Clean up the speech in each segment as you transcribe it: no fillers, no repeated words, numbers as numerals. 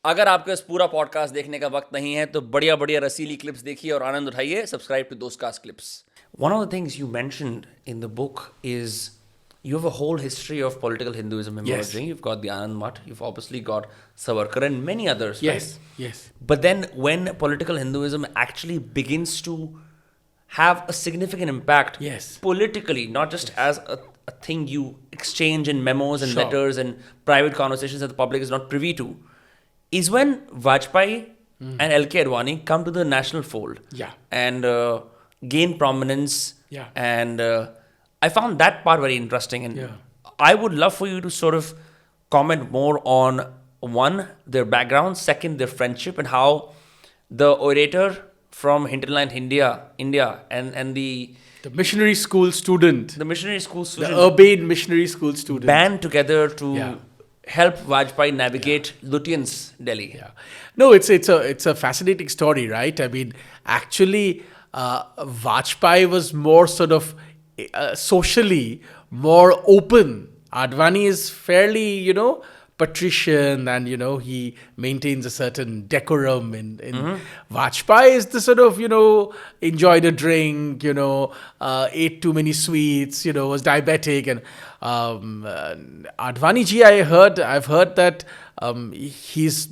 अगर आपको इस पूरा पॉडकास्ट देखने का वक्त नहीं है तो बढ़िया बढ़िया रसीली क्लिप्स देखिए और आनंद उठाइए. Subscribe to Dostcast clips. One of the things you mentioned in the book is you have a whole history of political Hinduism emerging. You've got the Anand Mutt, you've obviously got Savarkar and many others, right? Yes. But then when political Hinduism actually begins to have a significant impact politically, not just as a thing you exchange in memos and letters and private conversations that the public is not privy to, is when Vajpayee and LK Advani come to the national fold and gain prominence. And I found that part very interesting. And I would love for you to sort of comment more on, one, their background, second, their friendship, and how the orator from hinterland India and the missionary school student, the urbane missionary school student, band together to help Vajpayee navigate Lutyens Delhi. No, it's a fascinating story, right? I mean, actually, Vajpayee was more sort of socially more open. Advani is fairly, patrician, and he maintains a certain decorum. In Vajpayee is the sort of enjoyed a drink, ate too many sweets, was diabetic, and Advani ji, I've heard that he's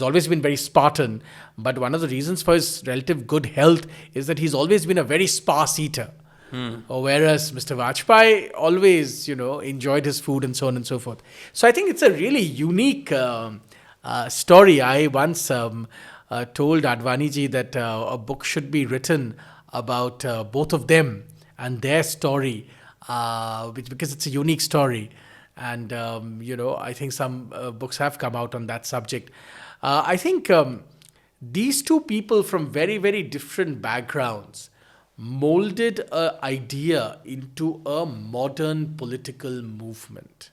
always been very Spartan, but one of the reasons for his relative good health is that he's always been a very sparse eater. Whereas Mr. Vajpayee always, enjoyed his food and so on and so forth. So I think it's a really unique story. I once told Advani ji that a book should be written about both of them and their story, because it's a unique story. And, I think some books have come out on that subject. I think these two people from very, very different backgrounds molded an idea into a modern political movement.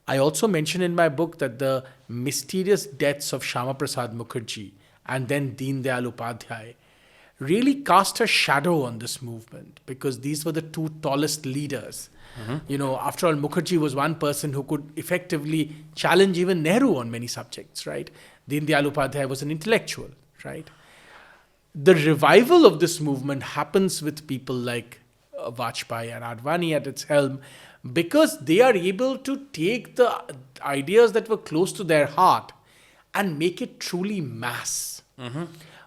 I also mention in my book that the mysterious deaths of Shyama Prasad Mukherjee and then Deen Dayal Upadhyay really cast a shadow on this movement, because these were the two tallest leaders. After all, Mukherjee was one person who could effectively challenge even Nehru on many subjects, right? Deen Dayal Upadhyay was an intellectual, right? The revival of this movement happens with people like Vajpayee and Advani at its helm, because they are able to take the ideas that were close to their heart and make it truly mass.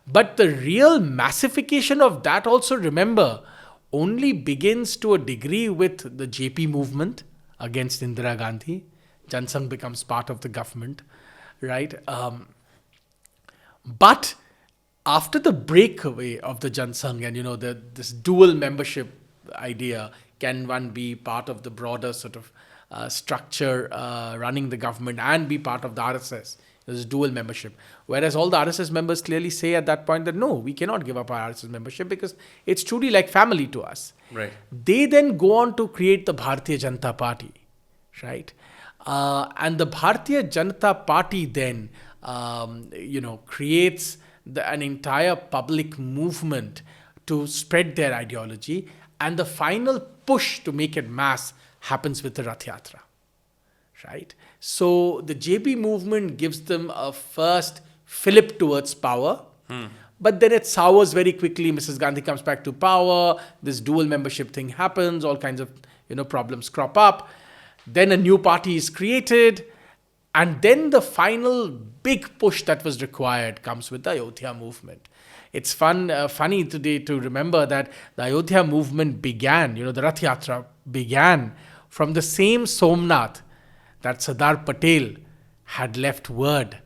But the real massification of that also, remember, only begins to a degree with the JP movement against Indira Gandhi. Jan Sangh becomes part of the government, right? But after the breakaway of the Jan Sangh and, this dual membership idea, can one be part of the broader sort of structure running the government and be part of the RSS? There's dual membership. Whereas all the RSS members clearly say at that point that no, we cannot give up our RSS membership because it's truly like family to us. Right. They then go on to create the Bharatiya Janata Party, right? And the Bharatiya Janata Party then, creates an entire public movement to spread their ideology. And the final push to make it mass happens with the Rath Yatra, right? So the JP movement gives them a first fillip towards power, but then it sours very quickly. Mrs. Gandhi comes back to power. This dual membership thing happens. All kinds of problems crop up. Then a new party is created, and then the final big push that was required comes with the Ayodhya movement. It's funny today to remember that the Ayodhya movement began, the Rath Yatra began from the same Somnath that Sardar Patel had left word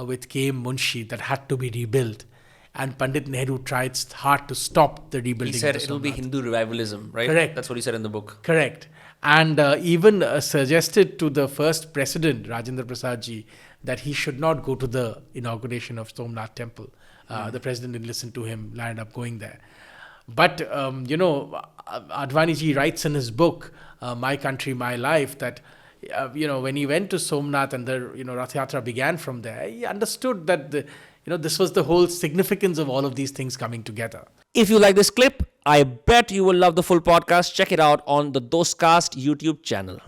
with K.M. Munshi that had to be rebuilt. And Pandit Nehru tried hard to stop the rebuilding. He said it will be Hindu revivalism, right? Correct. That's what he said in the book. Correct. And even suggested to the first president, Rajendra Prasad ji, that he should not go to the inauguration of Somnath temple. The president didn't listen to him, landed up going there. But, Advani ji writes in his book, My Country, My Life, that, when he went to Somnath and the, Rath Yatra began from there, he understood that, this was the whole significance of all of these things coming together. If you like this clip, I bet you will love the full podcast. Check it out on the Dostcast YouTube channel.